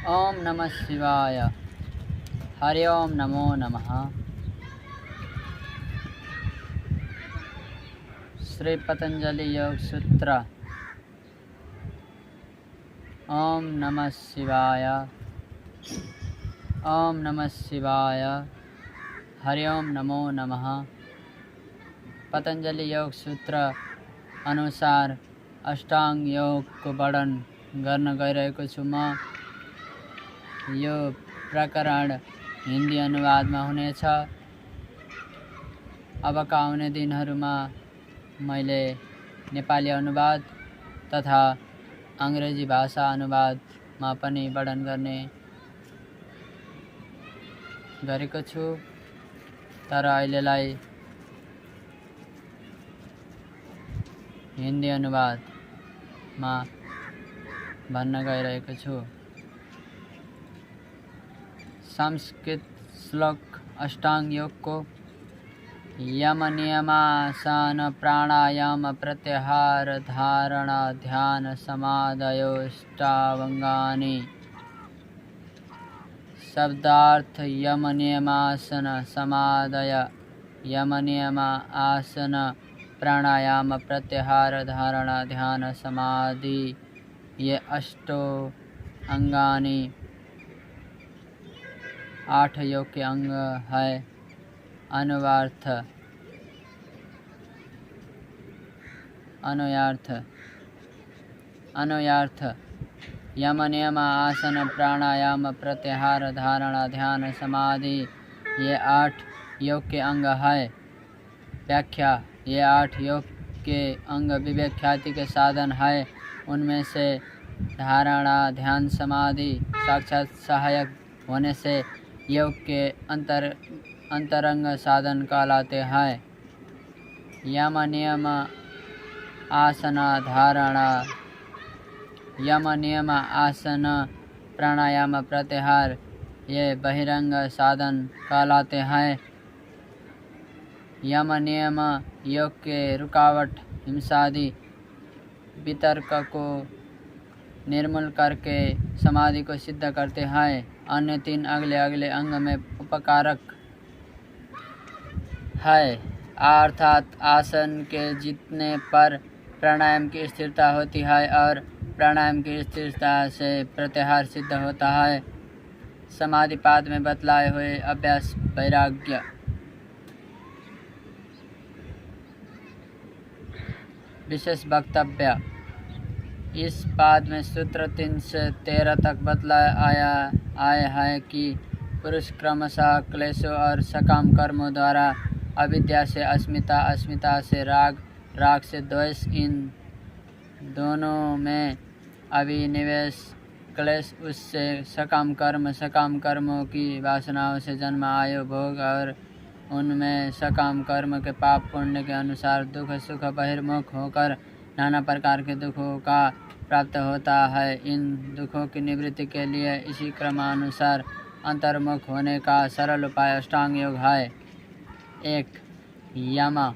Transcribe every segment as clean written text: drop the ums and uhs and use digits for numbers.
ओम नमः शिवाय। हरि ओम नमो नमः। श्री पतंजलि योग सूत्र। ओम नमः शिवाय। ओम नमः शिवाय। हरि ओम नमो नमः। पतंजलि योग सूत्र अनुसार अष्टांग योग को वर्णन गर्न गइरहेको छु म। यो प्रकरण हिन्दी अनुवादमा हुनेछ। अबका आउने दिनहरूमा मैले नेपाली अनुवाद तथा अंग्रेजी भाषा अनुवादमा पनि वर्णन गर्ने गरेको छु, तर अहिलेलाई हिन्दी अनुवादमा भन्न गइरहेको छु। संस्कृत श्लोक अष्टांग योग को यम नियमासन प्राणायाम प्रत्याहार धारणा ध्यान समाधयोष्टावंगानि। शब्दार्थ यम नियमासन समाधय, यम नियम आसन प्राणायाम प्रत्याहार धारणा ध्यान समाधि, ये अष्टो अंगानि 8 योग के अंग है। अन्वयार्थ यम नियम आसन प्राणायाम प्रत्याहार धारणा ध्यान समाधि, ये 8 योग के अंग है। व्याख्या, ये 8 योग के अंग विवेक ख्याति के साधन है। उनमें से धारणा ध्यान समाधि साक्षात सहायक होने से योग के अंतरंग साधन कहलाते हैं। यम नियम आसन धारणा, यम नियम आसन प्राणायाम प्रत्याहार, ये बहिरंग साधन कहलाते हैं। यम नियम योग के रुकावट हिंसादि वितर्क को निर्मूल करके समाधि को सिद्ध करते हैं। अन्य 3 अगले अगले अंग में उपकारक है, अर्थात आसन के जीतने पर प्राणायाम की स्थिरता होती है और प्राणायाम की स्थिरता से प्रत्याहार सिद्ध होता है। समाधि पाद में बतलाए हुए अभ्यास वैराग्य। विशेष वक्तव्य। इस पाद में सूत्र 3 से 13 तक बतलाया आया है कि पुरुष क्रमशः क्लेशों और सकाम कर्मों द्वारा अविद्या से अस्मिता, अस्मिता से राग, राग से द्वेष, इन दोनों में अभिनिवेश, क्लेश उससे सकाम कर्म, सकाम कर्मों की वासनाओं से जन्म आयु भोग और उनमें सकाम कर्म के पाप पुण्य के अनुसार दुख सुख बहिर्मुख होकर नाना प्रकार के दुखों का प्राप्त होता है। इन दुखों की निवृत्ति के लिए इसी क्रमानुसार अंतर्मुख होने का सरल उपाय अष्टांग योग है। 1. यम।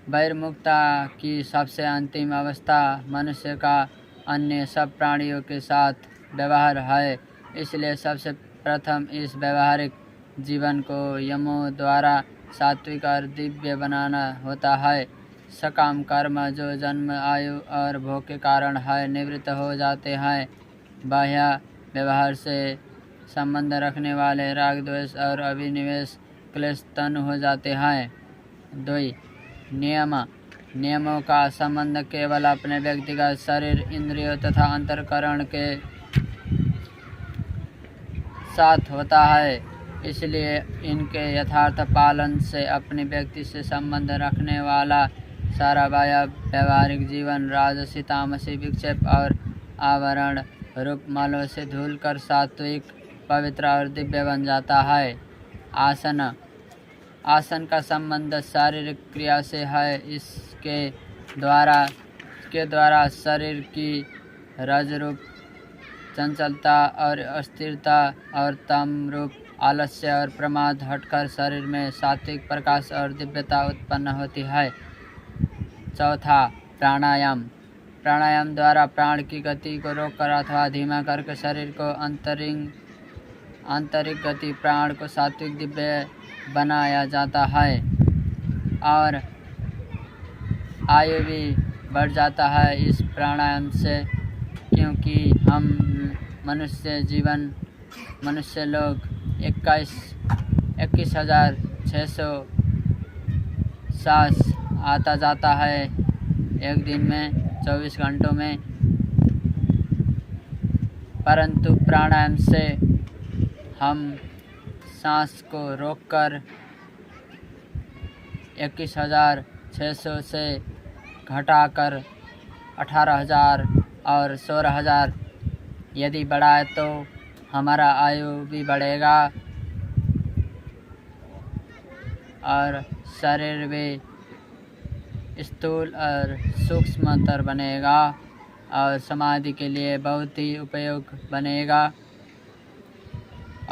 बहिर्मुखता की सबसे अंतिम अवस्था मनुष्य का अन्य सब प्राणियों के साथ व्यवहार है, इसलिए सबसे प्रथम इस व्यवहारिक जीवन को यमों द्वारा सात्विक और दिव्य बनाना होता है। सकाम कर्म जो जन्म आयु और भोग के कारण है निवृत्त हो जाते हैं। बाह्य व्यवहार से संबंध रखने वाले राग द्वेष और अभिनिवेश क्लेश तनु हो जाते हैं। 2. नियम। नियमों का संबंध केवल अपने व्यक्तिगत शरीर, इंद्रियों तथा अंतःकरण के साथ होता है, इसलिए इनके यथार्थ पालन से अपने व्यक्ति से संबंध रखने वाला सारा बाह्य व्यवहारिक जीवन राजसी तामसी विक्षेप और आवरण रूप मलों से धुल कर सात्विक पवित्र और दिव्य बन जाता है। आसन। आसन का संबंध शारीरिक क्रिया से है। इसके द्वारा शरीर की रज रूप चंचलता और अस्थिरता और तम रूप आलस्य और प्रमाद हटकर शरीर में सात्विक प्रकाश और दिव्यता उत्पन्न होती है। 4. प्राणायाम। प्राणायाम द्वारा प्राण की गति को रोककर अथवा धीमा करके शरीर को आंतरिक गति प्राण को सात्विक दिव्य बनाया जाता है और आयु भी बढ़ जाता है इस प्राणायाम से, क्योंकि हम मनुष्य लोग 21,600 सांस आता जाता है एक दिन में 24 घंटों में, परंतु प्राणायाम से हम सांस को रोककर 21,600 से घटाकर 18,000 और 16,000 यदि बढ़ाए तो हमारा आयु भी बढ़ेगा और शरीर भी स्थूल और सूक्ष्मतर बनेगा और समाधि के लिए बहुत ही उपयोग बनेगा।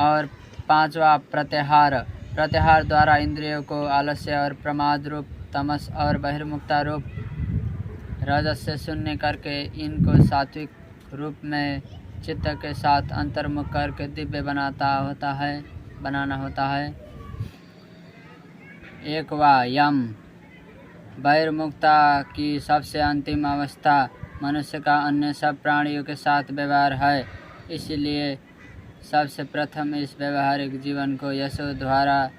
और 5वां प्रत्याहार द्वारा इंद्रियों को आलस्य और प्रमाद रूप तमस और बहिर्मुखता रूप रजस से शून्य करके इनको सात्विक रूप में चित्त के साथ अंतर्मुख करके दिव्य बनाना होता है। 1वां यम बहिर्मुखता की सबसे अंतिम अवस्था मनुष्य का अन्य सब प्राणियों के साथ व्यवहार है, इसलिए सबसे प्रथम इस व्यवहारिक जीवन को यशो द्वारा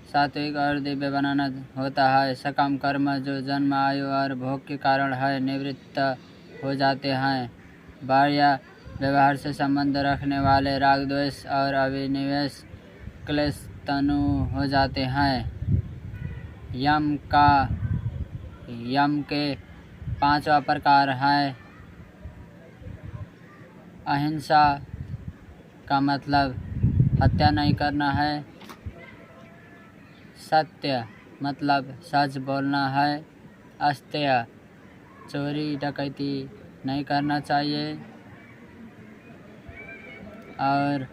सात्विक और दिव्य बनाना होता है। सकाम कर्म जो जन्म आयु और भोग के कारण है निवृत्त हो जाते हैं। बाह्य व्यवहार से संबंध रखने वाले राग द्वेष और अभिनिवेश क्लेश तनु हो जाते हैं। यम के 5वां प्रकार है अहिंसा का मतलब हत्या नहीं करना है। सत्य मतलब सच बोलना है। अस्तेय चोरी डकैती नहीं करना चाहिए। और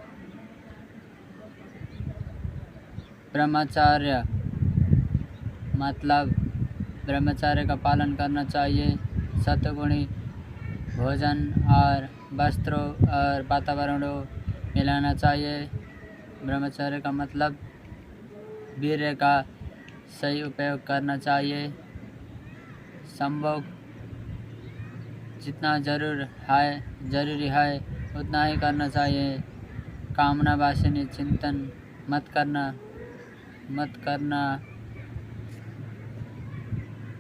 ब्रह्मचर्य मतलब ब्रह्मचर्य का पालन करना चाहिए। सत्वगुणी भोजन और वस्त्रों और वातावरणों मिलाना चाहिए। ब्रह्मचर्य का मतलब वीर्य का सही उपयोग करना चाहिए। संभोग जितना जरूरी है उतना ही करना चाहिए। कामना वासनी चिंतन मत करना।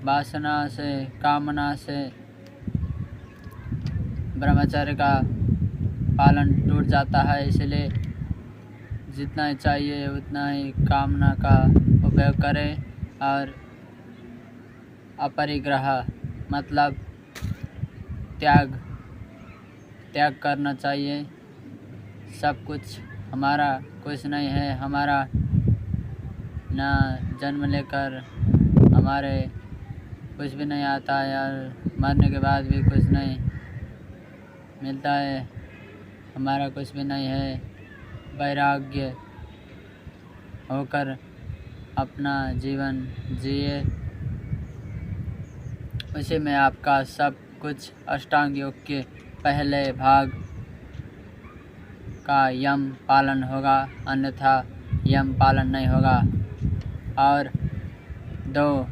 वासना से कामना से ब्रह्मचर्य का पालन टूट जाता है, इसलिए जितना चाहिए उतना ही कामना का उपयोग करें। और अपरिग्रह मतलब त्याग करना चाहिए। सब कुछ हमारा कुछ नहीं है, हमारा ना जन्म लेकर हमारे कुछ भी नहीं आता है और मरने के बाद भी कुछ नहीं मिलता है, हमारा कुछ भी नहीं है। वैराग्य होकर अपना जीवन जिए, उसी में आपका सब कुछ अष्टांग योग के पहले भाग का यम पालन होगा, अन्यथा यम पालन नहीं होगा। और 2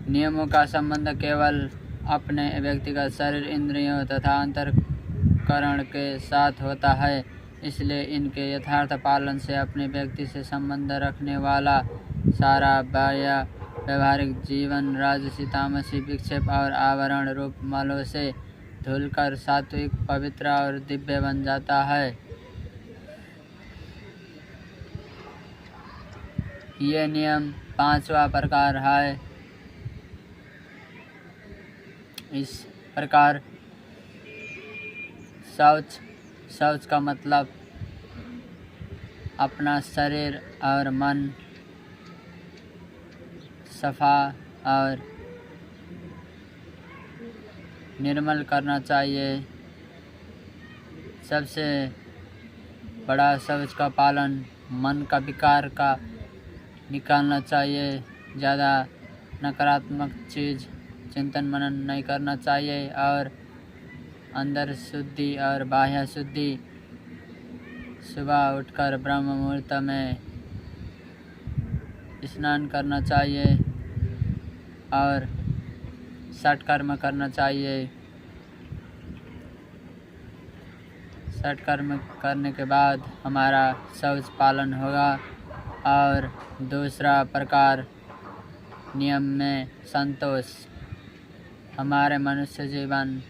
नियमों का संबंध केवल अपने व्यक्तिगत शरीर इंद्रियों तथा अंतःकरण के साथ होता है, इसलिए इनके यथार्थ पालन से अपने व्यक्ति से संबंध रखने वाला सारा बाह्य व्यवहारिक जीवन राजसी तामसी विक्षेप और आवरण रूप मलों से धुलकर सात्विक पवित्र और दिव्य बन जाता है। ये नियम 5वां प्रकार है। इस प्रकार शौच का मतलब अपना शरीर और मन सफा और निर्मल करना चाहिए। सबसे बड़ा शौच का पालन मन का विकार का निकालना चाहिए। ज़्यादा नकारात्मक चीज़ चिंतन मनन नहीं करना चाहिए और अंदर शुद्धि और बाह्य शुद्धि। सुबह उठकर ब्रह्म मुहूर्त में स्नान करना चाहिए और सत्कर्म करना चाहिए। सत्कर्म करने के बाद हमारा शौच पालन होगा। और दूसरा प्रकार नियम में संतोष। हमारे मनुष्य जीवन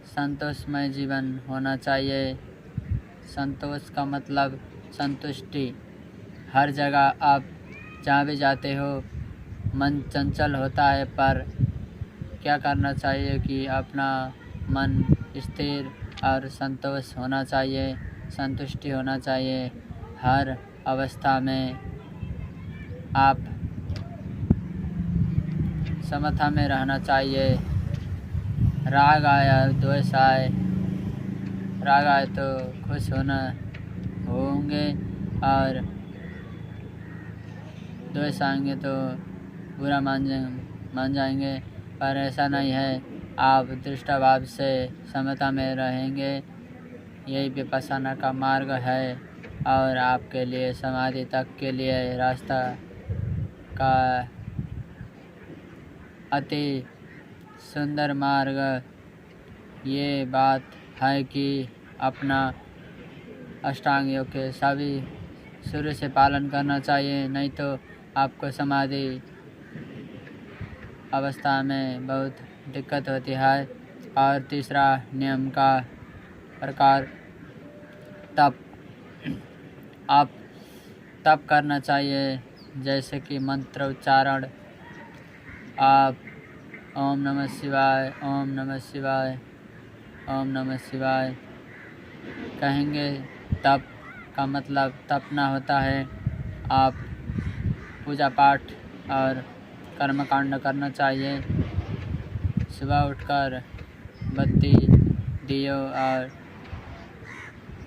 संतोषमय जीवन होना चाहिए। संतोष का मतलब संतुष्टि। हर जगह आप जहाँ भी जाते हो मन चंचल होता है, पर क्या करना चाहिए कि अपना मन स्थिर और संतोष होना चाहिए, संतुष्टि होना चाहिए। हर अवस्था में आप समता में रहना चाहिए। राग आया द्वेष आए, राग आए तो खुश होंगे और द्वेष आएंगे तो बुरा मान जाएंगे, पर ऐसा नहीं है। आप दृष्टाभाव से समता में रहेंगे, यही विपश्यना का मार्ग है और आपके लिए समाधि तक के लिए रास्ता का अति सुंदर मार्ग। ये बात है कि अपना अष्टांग योग के सभी शुरू से पालन करना चाहिए, नहीं तो आपको समाधि अवस्था में बहुत दिक्कत होती है। और तीसरा नियम का प्रकार तप। आप तप करना चाहिए, जैसे कि मंत्र उच्चारण। आप ओम नमः शिवाय, ओम नमः शिवाय, ओम नमः शिवाय कहेंगे। तप का मतलब तपना होता है। आप पूजा पाठ और कर्मकांड करना चाहिए। सुबह उठकर बत्ती दियो और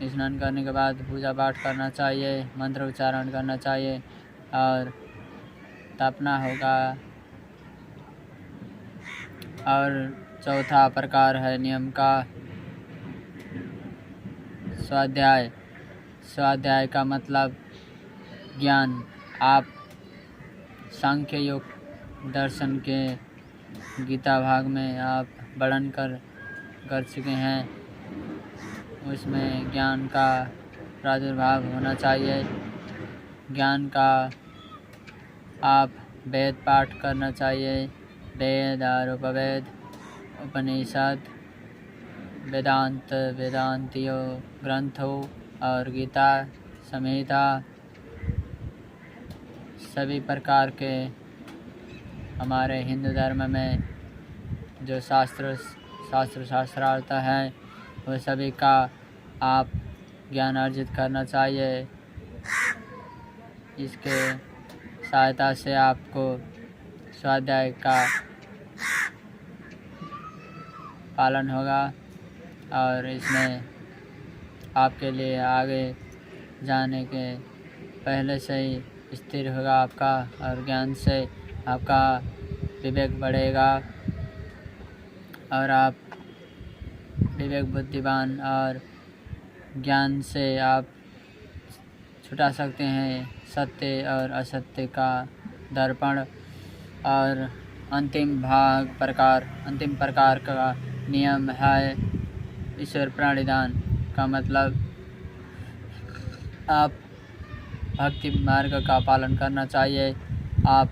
स्नान करने के बाद पूजा पाठ करना चाहिए, मंत्र उच्चारण करना चाहिए और तपना होगा। और चौथा प्रकार है नियम का स्वाध्याय। स्वाध्याय का मतलब ज्ञान। आप सांख्य योग दर्शन के गीता भाग में आप वर्णन कर चुके हैं, उसमें ज्ञान का प्रादुर्भाव होना चाहिए। ज्ञान का आप वेद पाठ करना चाहिए, वेद और उपवेद, उपनिषद, वेदांत, वेदांतियों ग्रंथों और गीता संहिता सभी प्रकार के हमारे हिंदू धर्म में जो शास्त्रार्थ है वो सभी का आप ज्ञान अर्जित करना चाहिए। इसके सहायता से आपको स्वाध्याय का पालन होगा और इसमें आपके लिए आगे जाने के पहले से ही स्थिर होगा आपका, और ज्ञान से आपका विवेक बढ़ेगा और आप विवेक बुद्धिमान और ज्ञान से आप छुटा सकते हैं सत्य और असत्य का दर्पण। और अंतिम प्रकार का नियम है ईश्वर प्रणिधान का मतलब आप भक्ति मार्ग का पालन करना चाहिए। आप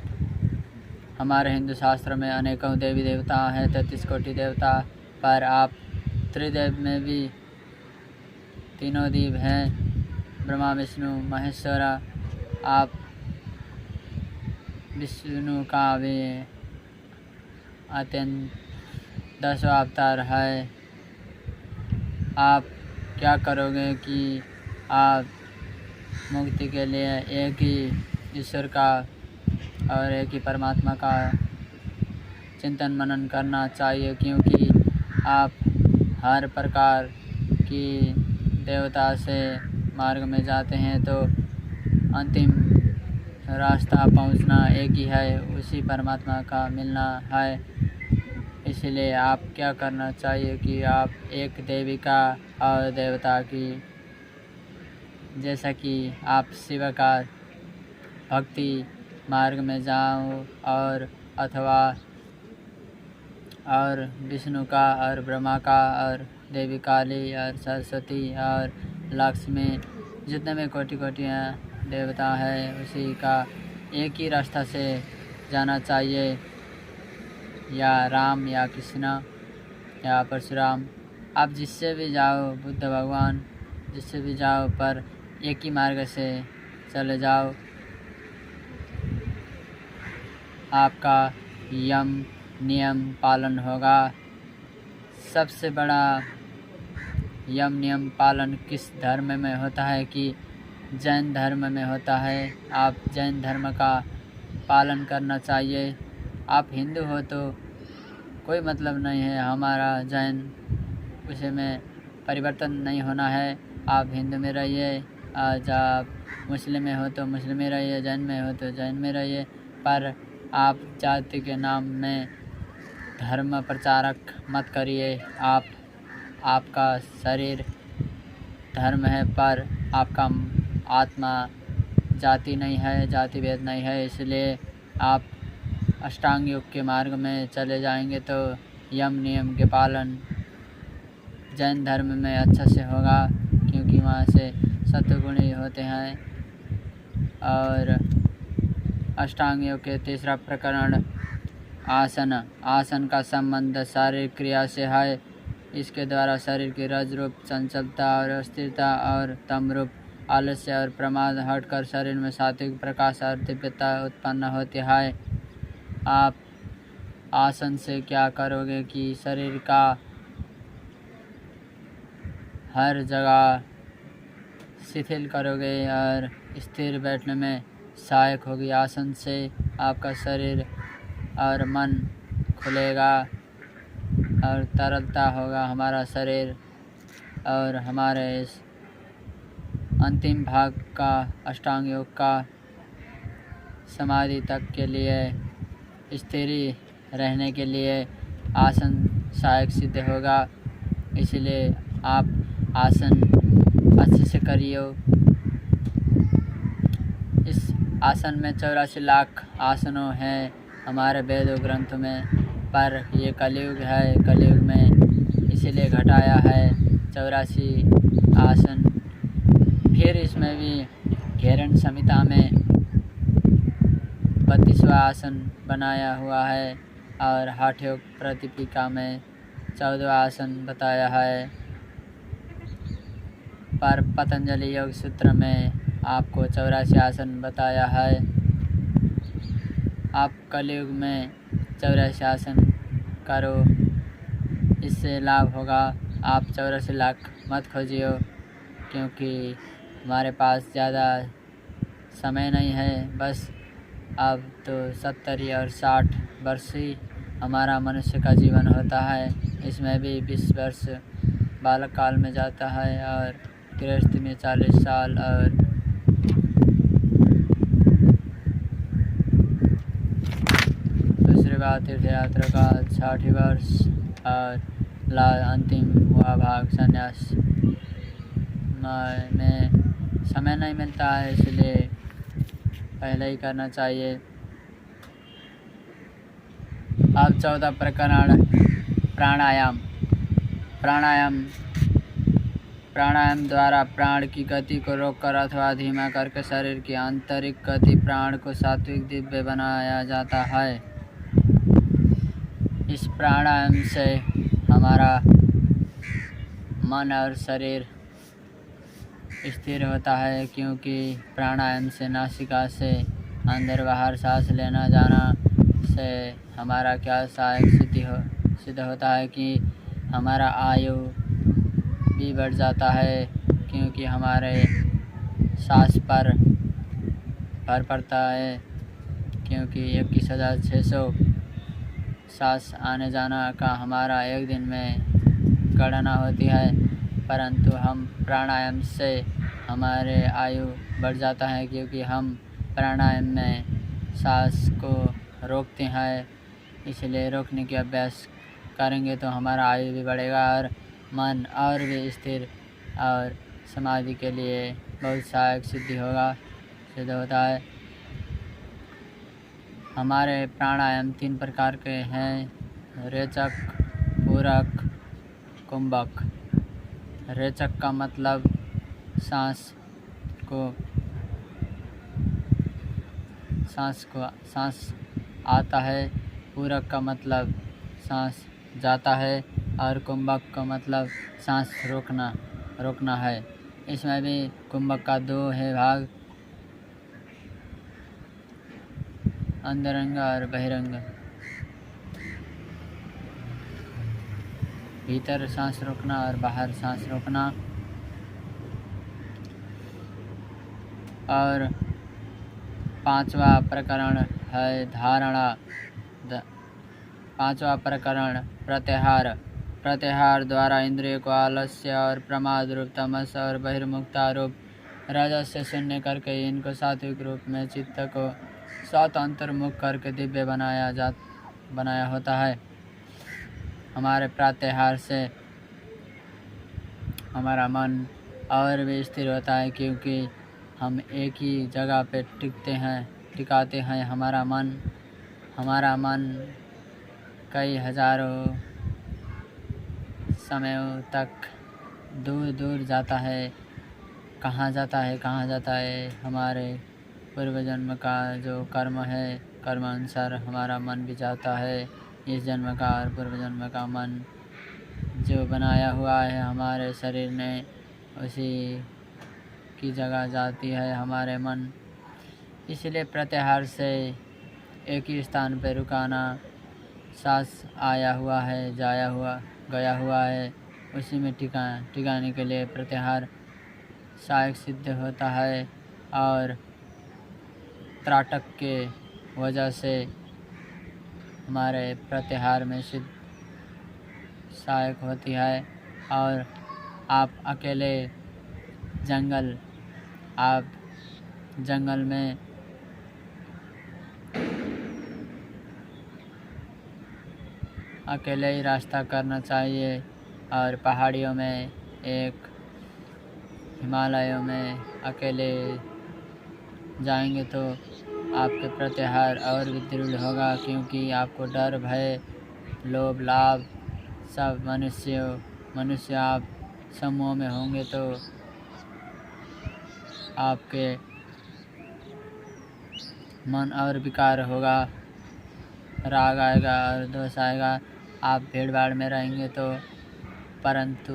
हमारे हिंदू शास्त्र में अनेकों देवी देवता हैं, 33 कोटि देवता, पर आप त्रिदेव में भी तीनों देव हैं, ब्रह्मा विष्णु महेश्वर। आप विष्णु का भी अत्यंत 10 अवतार है। आप क्या करोगे कि आप मुक्ति के लिए एक ही ईश्वर का और एक ही परमात्मा का चिंतन मनन करना चाहिए, क्योंकि आप हर प्रकार की देवता से मार्ग में जाते हैं तो अंतिम रास्ता पहुंचना एक ही है, उसी परमात्मा का मिलना है। इसलिए आप क्या करना चाहिए कि आप एक देविका और देवता की, जैसा कि आप शिव का भक्ति मार्ग में जाओ और अथवा और विष्णु का और ब्रह्मा का और देवी काली और सरस्वती और लक्ष्मी, जितने में कोटि कोटियाँ देवता है उसी का एक ही रास्ता से जाना चाहिए, या राम या कृष्ण या परशुराम, आप जिससे भी जाओ, बुद्ध भगवान जिससे भी जाओ, पर एक ही मार्ग से चले जाओ। आपका यम नियम पालन होगा। सबसे बड़ा यम नियम पालन किस धर्म में होता है कि जैन धर्म में होता है। आप जैन धर्म का पालन करना चाहिए। आप हिंदू हो तो कोई मतलब नहीं है, हमारा जैन उसे में परिवर्तन नहीं होना है। आप हिंदू में रहिए, आज आप मुस्लिम में हो तो मुस्लिम में रहिए, जैन में हो तो जैन में रहिए, पर आप जाति के नाम में धर्म प्रचारक मत करिए। आपका शरीर धर्म है, पर आपका आत्मा जाति नहीं है, जाति भेद नहीं है। इसलिए आप अष्टांग योग के मार्ग में चले जाएंगे तो यम नियम के पालन जैन धर्म में अच्छा से होगा, क्योंकि वहाँ से सत्वगुणी होते हैं। और अष्टांग योग के तीसरा प्रकरण आसन का संबंध शारीरिक क्रिया से है। इसके द्वारा शरीर की रज रूप चंचलता और अस्थिरता और तम रूप आलस्य और प्रमाद हटकर शरीर में सात्विक प्रकाश और दिव्यता उत्पन्न होती है। आप आसन से क्या करोगे कि शरीर का हर जगह शिथिल करोगे और स्थिर बैठने में सहायक होगी। आसन से आपका शरीर और मन खुलेगा और तरलता होगा हमारा शरीर। और हमारे इस अंतिम भाग का अष्टांग योग का समाधि तक के लिए स्थिर रहने के लिए आसन सहायक सिद्ध होगा। इसलिए आप आसन अच्छे से करिए। इस आसन में 84 लाख आसनों हैं हमारे वेद ग्रंथों में, पर ये कलयुग है, कलयुग में इसीलिए घटाया है 84 आसन। फिर इसमें भी घेरन संहिता में 32वां आसन बनाया हुआ है और हठ योग प्रतिपिका में 14वां आसन बताया है, पर पतंजलि योग सूत्र में आपको 84 आसन बताया है। आप कलयुग में 84 आसन करो, इससे लाभ होगा। आप 84 लाख मत खोजिए, क्योंकि हमारे पास ज़्यादा समय नहीं है। बस अब तो 70 और 60 वर्ष ही हमारा मनुष्य का जीवन होता है। इसमें भी 20 वर्ष बालक काल में जाता है और गृहस्थी में 40 साल और दूसरी बात तीर्थ यात्रा का 60 वर्ष और अंतिम हुआ भाग संन्यास में समय नहीं मिलता है, इसलिए पहले ही करना चाहिए। अब 14 प्रकरण प्राणायाम द्वारा प्राण की गति को रोककर अथवा धीमा करके शरीर की आंतरिक गति प्राण को सात्विक दिव्य बनाया जाता है। इस प्राणायाम से हमारा मन और शरीर स्थिर होता है, क्योंकि प्राणायाम से नासिका से अंदर बाहर सांस लेना जाना से हमारा क्या सहायक सिद्ध होता है कि हमारा आयु भी बढ़ जाता है, क्योंकि हमारे सांस पर भर पड़ता है, क्योंकि 21,600 सांस आने जाना का हमारा एक दिन में गणना होती है। परंतु हम प्राणायाम से हमारे आयु बढ़ जाता है, क्योंकि हम प्राणायाम में सांस को रोकते हैं। इसलिए रोकने के अभ्यास करेंगे तो हमारा आयु भी बढ़ेगा और मन और भी स्थिर और समाधि के लिए बहुत सहायक सिद्ध होता है। हमारे प्राणायाम 3 प्रकार के हैं: रेचक, पूरक, कुंभक। रेचक का मतलब सांस आता है, पूरक का मतलब सांस जाता है और कुंभक का मतलब सांस रोकना है। इसमें भी कुंभक का 2 है भाग, अंतरंग और बहिरंग। भीतर सांस रोकना और बाहर सांस रोकना। और 5वां प्रकरण है धारणा। 5वां प्रकरण प्रत्याहार द्वारा इंद्रिय को आलस्य और प्रमाद रूप तमस और बहिर्मुखता रूप रजस से शून्य करके इनको सात्विक रूप में चित्त को 7 अंतर्मुख करके दिव्य बनाया होता है। हमारे प्रत्याहार से हमारा मन और भी स्थिर होता है, क्योंकि हम एक ही जगह पे टिकाते हैं। हमारा मन कई हजारों समयों तक दूर जाता है। कहाँ जाता है? हमारे पूर्व जन्म का जो कर्म है, कर्म अनुसार हमारा मन भी जाता है। इस जन्म का और पूर्व जन्म का मन जो बनाया हुआ है हमारे शरीर ने, उसी की जगह जाती है हमारे मन। इसलिए प्रत्याहार से एक ही स्थान पर रुकाना, सांस आया हुआ है, गया हुआ है, उसी में टिकाने के लिए प्रत्याहार सहायक सिद्ध होता है। और त्राटक के वजह से हमारे प्रत्याहार में सिद्ध सहायक होती है। और आप अकेले जंगल में अकेले ही रास्ता करना चाहिए। और पहाड़ियों में, हिमालयों में अकेले जाएंगे तो आपके प्रत्याहार और भी दृढ़ होगा, क्योंकि आपको डर, भय, लोभ, लाभ सब मनुष्य आप समूह में होंगे तो आपके मन और विकार होगा, राग आएगा और दोष आएगा। आप भीड़ भाड़ में रहेंगे तो, परंतु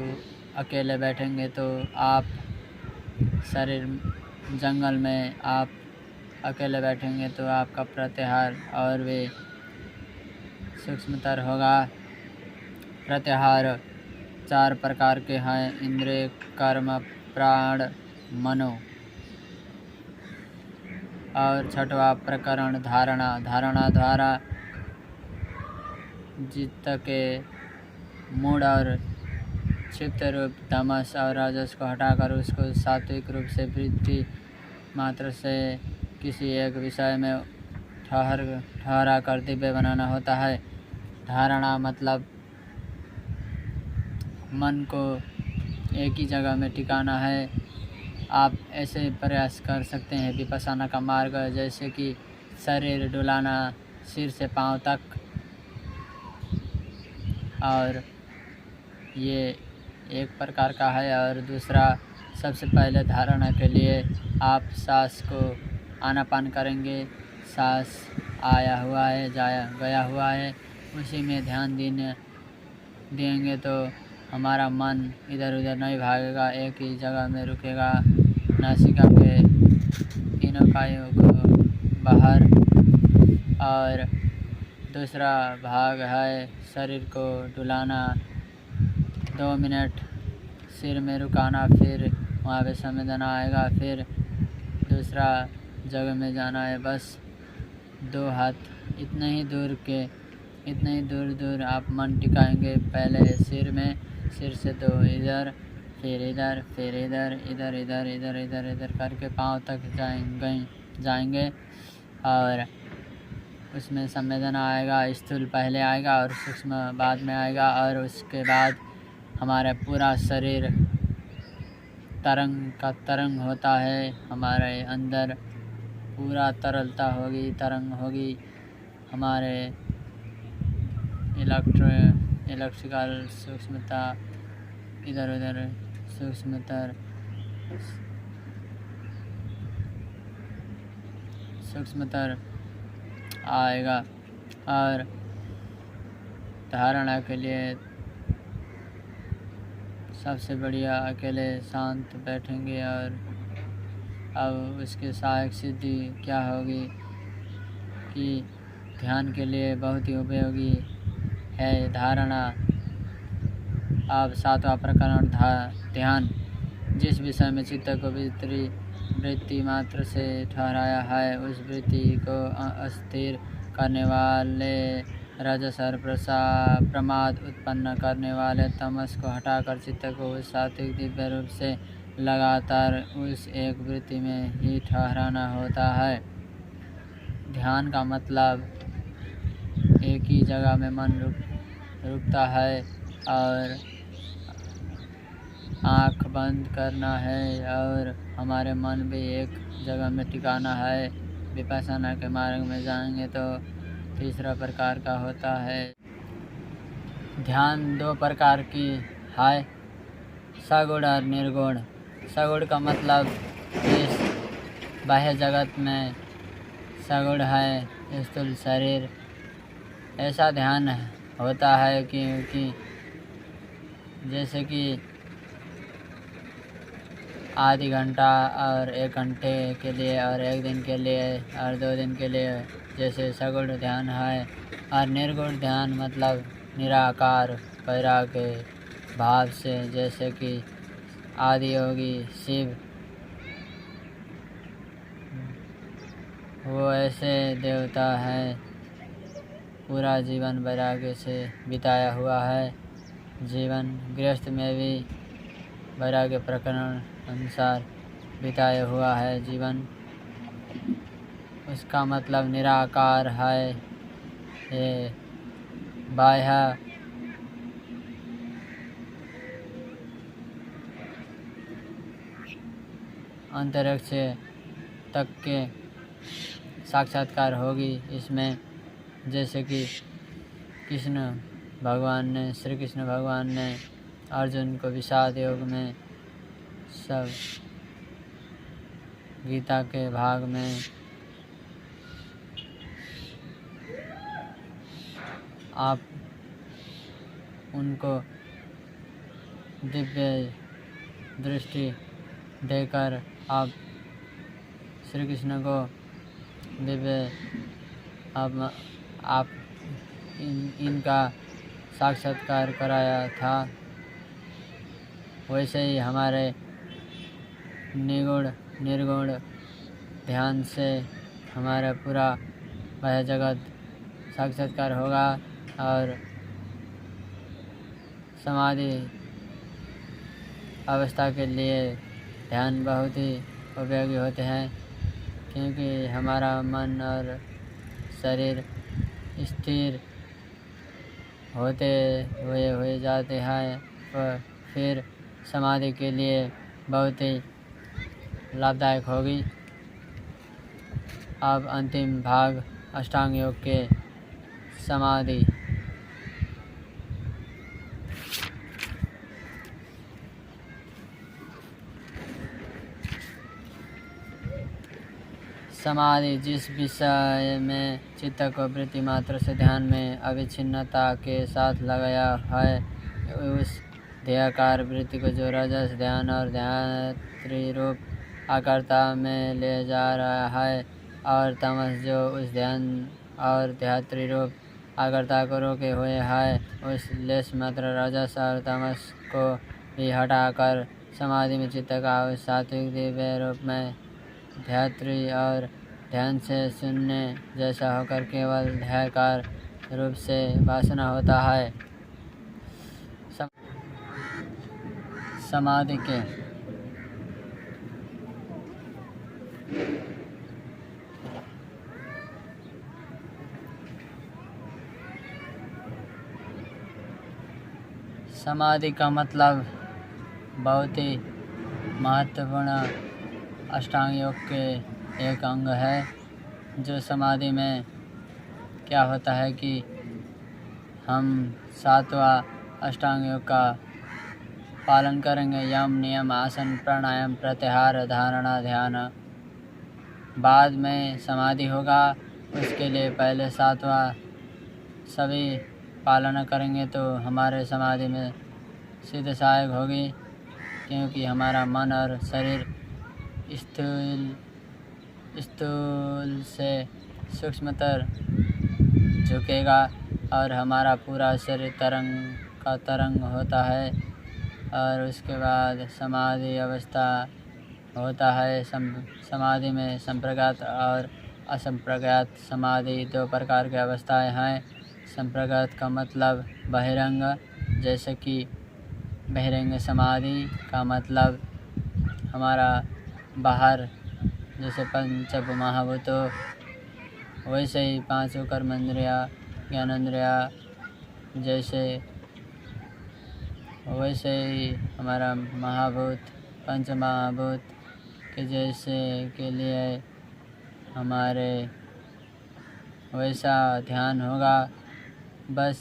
अकेले बैठेंगे तो आप जंगल में आप अकेले बैठेंगे तो आपका प्रत्याहार और भी सूक्ष्मतर होगा। प्रत्याहार 4 प्रकार के हैं: इंद्रिय, कर्म, प्राण, मनो। और 6वां प्रकरण धारणा द्वारा चित्त के मूड और क्षिप्त रूप तमस और रजस को हटाकर उसको सात्विक रूप से वृत्ति मात्र से किसी एक विषय में ठहरा कर दिव्य बनाना होता है। धारणा मतलब मन को एक ही जगह में टिकाना है। आप ऐसे प्रयास कर सकते हैं विपश्यना का मार्ग, जैसे कि शरीर डुलाना सिर से पांव तक। और ये एक प्रकार का है। और दूसरा, सबसे पहले धारणा के लिए आप सांस को आनापान करेंगे। सांस आया हुआ है, गया हुआ है, उसी में ध्यान देंगे तो हमारा मन इधर उधर नहीं भागेगा, एक ही जगह में रुकेगा। नासिका के तीनों कायों को बाहर। और दूसरा भाग है शरीर को डुलाना, 2 मिनट सिर में रुकाना, फिर वहाँ पे संवेदना आएगा, फिर दूसरा जगह में जाना है। बस 2 हाथ इतने ही दूर आप मन टिकाएंगे। पहले सिर में, सिर से 2 इधर, फिर इधर, फिर इधर करके पाँव तक जाएंगे। और उसमें संवेदना आएगा, स्थूल पहले आएगा और सूक्ष्म बाद में आएगा, और उसके बाद हमारा पूरा शरीर तरंग होता है। हमारे अंदर पूरा तरलता होगी, तरंग होगी। हमारे इलेक्ट्रिकल सूक्ष्मता इधर उधर सूक्ष्मतर आएगा, और धारणा के लिए सबसे बढ़िया अकेले शांत बैठेंगे। और अब उसके सहायक सिद्धि क्या होगी कि ध्यान के लिए बहुत ही उपयोगी है धारणा। अब 7वां प्रकरण ध्यान। जिस विषय में चित्त को वृत्ति मात्र से ठहराया है, उस वृत्ति को अस्थिर करने वाले रजस और प्रमाद उत्पन्न करने वाले तमस को हटाकर चित्त को उस सात्विक दिव्य रूप से लगातार उस एक वृत्ति में ही ठहराना होता है। ध्यान का मतलब एक ही जगह में मन रुकता है और आँख बंद करना है, और हमारे मन भी एक जगह में टिकाना है। विपश्यना के मार्ग में जाएंगे तो तीसरा प्रकार का होता है। ध्यान 2 प्रकार की है, सगुण और निर्गुण। सगुण का मतलब इस बाह्य जगत में सगुण है स्थूल शरीर। ऐसा ध्यान होता है क्योंकि जैसे कि आधी घंटा और 1 घंटे के लिए और 1 दिन के लिए और 2 दिन के लिए, जैसे सगुण ध्यान है। और निर्गुण ध्यान मतलब निराकार वैराग्य भाव से, जैसे कि आदि योगी शिव, वो ऐसे देवता है पूरा जीवन वैराग्य से बिताया हुआ है। जीवन गृहस्थ में भी वैराग्य प्रकरण अनुसार बिताया हुआ है जीवन। उसका मतलब निराकार है। ये बाह्य अंतरिक्ष तक के साक्षात्कार होगी इसमें। जैसे कि श्री कृष्ण भगवान ने अर्जुन को विषाद योग में, सब गीता के भाग में आप उनको दिव्य दृष्टि देकर आप श्री कृष्ण को दिव्य आप इनका साक्षात्कार कराया था। वैसे ही हमारे निर्गुण ध्यान से हमारा पूरा बाह्य जगत साक्षात्कार होगा। और समाधि अवस्था के लिए ध्यान बहुत ही उपयोगी होते हैं, क्योंकि हमारा मन और शरीर स्थिर होते हुए जाते हैं, और फिर समाधि के लिए बहुत ही लाभदायक होगी। अब अंतिम भाग अष्टांग योग के समाधि। समाधि जिस विषय में चित्त को वृत्ति मात्र से ध्यान में अविच्छिन्नता के साथ लगाया है, उस ध्येयकार वृत्ति को जो रजस ध्यान और ध्यात्री रूप आकर्ता में ले जा रहा है, और तमस जो उस ध्यान और ध्यात्री रूप आकर्ता को रोके हुए है, उस लेश मात्र रजस और तमस को भी हटाकर समाधि में चित्त का उस सात्विक दिव्य रूप में ध्यात्री और ध्यान से शून्य जैसा होकर केवल ध्यायकार रूप से वासना होता है। समाधि के समाधि का मतलब बहुत ही महत्वपूर्ण अष्टांग योग के एक अंग है। जो समाधि में क्या होता है कि हम 7वां अष्टांग योग का पालन करेंगे। यम, नियम, आसन, प्राणायाम, प्रत्याहार, धारणा, ध्यान। बाद में समाधि होगा, उसके लिए पहले 7वां सभी पालन करेंगे तो हमारे समाधि में सिद्ध सहायक होगी, क्योंकि हमारा मन और शरीर स्थूल से सूक्ष्मतर झुकेगा और हमारा पूरा शरीर तरंग होता है। और उसके बाद समाधि अवस्था होता है। समाधि में संप्रज्ञात और असंप्रज्ञात समाधि 2 प्रकार की अवस्थाएं हैं। संप्रज्ञात का मतलब बहिरंग, जैसे कि बहिरंग समाधि का मतलब हमारा बाहर जैसे पंच महाभूतों, वैसे ही 5 कर्मेंद्रिया, ज्ञानेंद्रिया, वैसे ही हमारा महाभूत, पंच महाभूत के जैसे के लिए हमारे वैसा ध्यान होगा। बस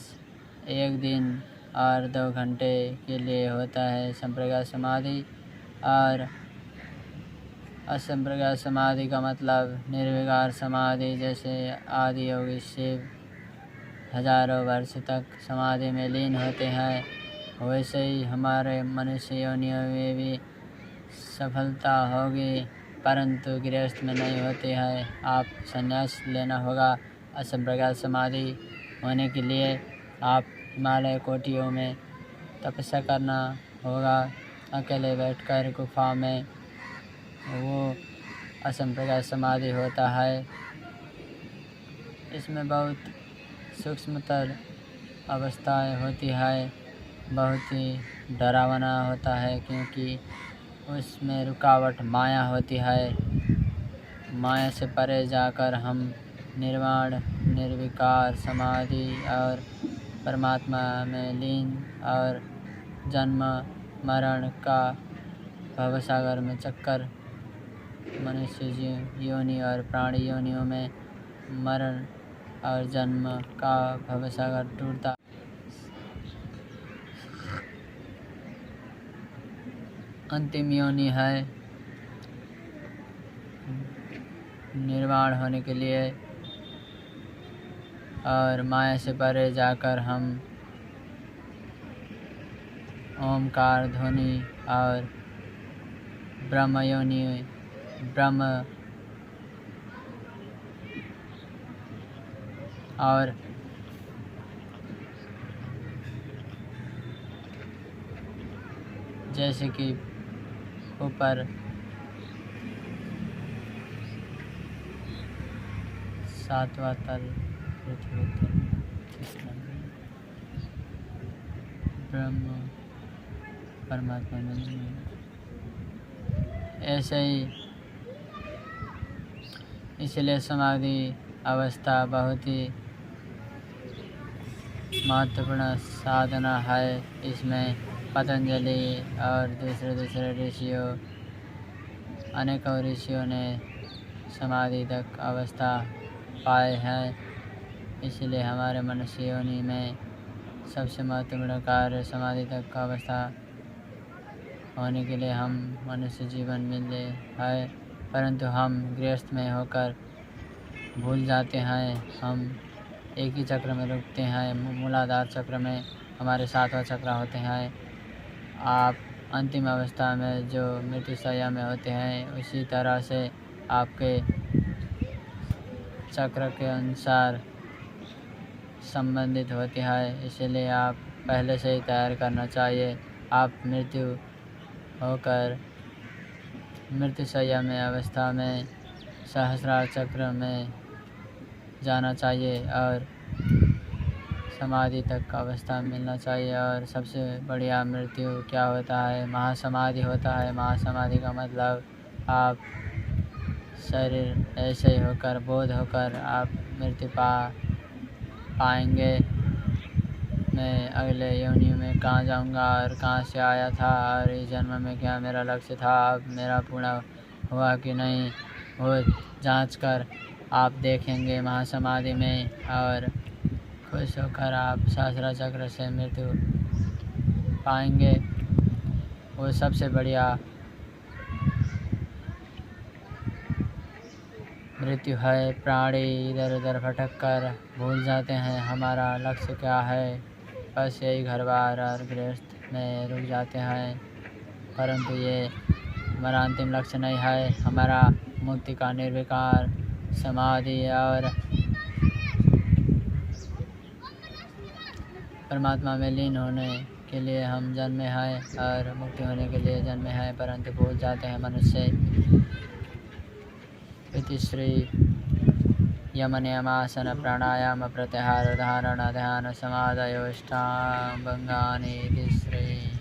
1 दिन और 2 घंटे के लिए होता है संप्रज्ञात समाधि। और असंप्रज्ञात समाधि का मतलब निर्विकार समाधि, जैसे आदि योगी शिव हजारों वर्ष तक समाधि में लीन होते हैं, वैसे ही हमारे मनुष्य योनियों में भी सफलता होगी, परंतु गृहस्थ में नहीं होती है। आप संन्यास लेना होगा। असंप्रज्ञात समाधि होने के लिए आप हिमालय कोटियों में तपस्या करना होगा, अकेले बैठकर गुफा में, वो असंप्रज्ञात समाधि होता है। इसमें बहुत सूक्ष्मतर अवस्थाएं होती है, बहुत ही डरावना होता है, क्योंकि उसमें रुकावट माया होती है। माया से परे जाकर हम निर्वाण, निर्विकार समाधि और परमात्मा में लीन और जन्म मरण का भवसागर में चक्कर, मनुष्य योनि और प्राणी योनियों में मरण और जन्म का भवसागर टूटता। अंतिम योनि है निर्वाण होने के लिए, और माया से परे जाकर हम ओमकार ध्वनि और ब्रह्म योनि, ब्रह्म और जैसे कि ऊपर 7वां तल, पृथ्वी तल, ब्रह्म परमात्मा में, ऐसे ही। इसलिए समाधि अवस्था बहुत ही महत्वपूर्ण साधना है। इसमें पतंजलि और दूसरे ऋषियों, अनेकों ऋषियों ने समाधि तक अवस्था पाए हैं। इसलिए हमारे मनुष्य योनि में सबसे महत्वपूर्ण कार्य समाधि तक का अवस्था होने के लिए हम मनुष्य जीवन मिले है, परंतु हम गृहस्थ में होकर भूल जाते हैं। हम एक ही चक्र में रुकते हैं। मूलाधार चक्र में हमारे 7वां चक्र होते हैं। आप अंतिम अवस्था में जो मृत्युशैया में होते हैं, उसी तरह से आपके चक्र के अनुसार संबंधित होती है। इसलिए आप पहले से ही तैयार करना चाहिए। आप मृत्युशैया में अवस्था में सहस्रार चक्र में जाना चाहिए और समाधि तक का अवस्था मिलना चाहिए। और सबसे बढ़िया मृत्यु क्या होता है? महासमाधि होता है। महासमाधि का मतलब आप शरीर ऐसे ही होकर, बोध होकर आप मृत्यु पाएंगे। मैं अगले योनि में कहाँ जाऊंगा और कहाँ से आया था और इस जन्म में क्या मेरा लक्ष्य था, अब मेरा पूर्ण हुआ कि नहीं, वो जांच कर आप देखेंगे महासमाधि में। और खुश होकर आप सहस्त्र चक्र से मृत्यु पाएंगे। वो सबसे बढ़िया मृत्यु है। प्राणी इधर उधर भटक कर भूल जाते हैं हमारा लक्ष्य क्या है, बस यही घर बार और गृहस्थ में रुक जाते हैं। परंतु ये हमारा अंतिम लक्ष्य नहीं है। हमारा मुक्ति का निर्विकार समाधि और परमात्मा में लीन होने के लिए हम जन्मे हैं और मुक्ति होने के लिए जन्मे हैं, परंतु भूल जाते हैं मनुष्य। इति श्री यम नियमासन प्राणायाम प्रत्याहार धारण ध्यान समाधयोष्टांगानि इति श्री।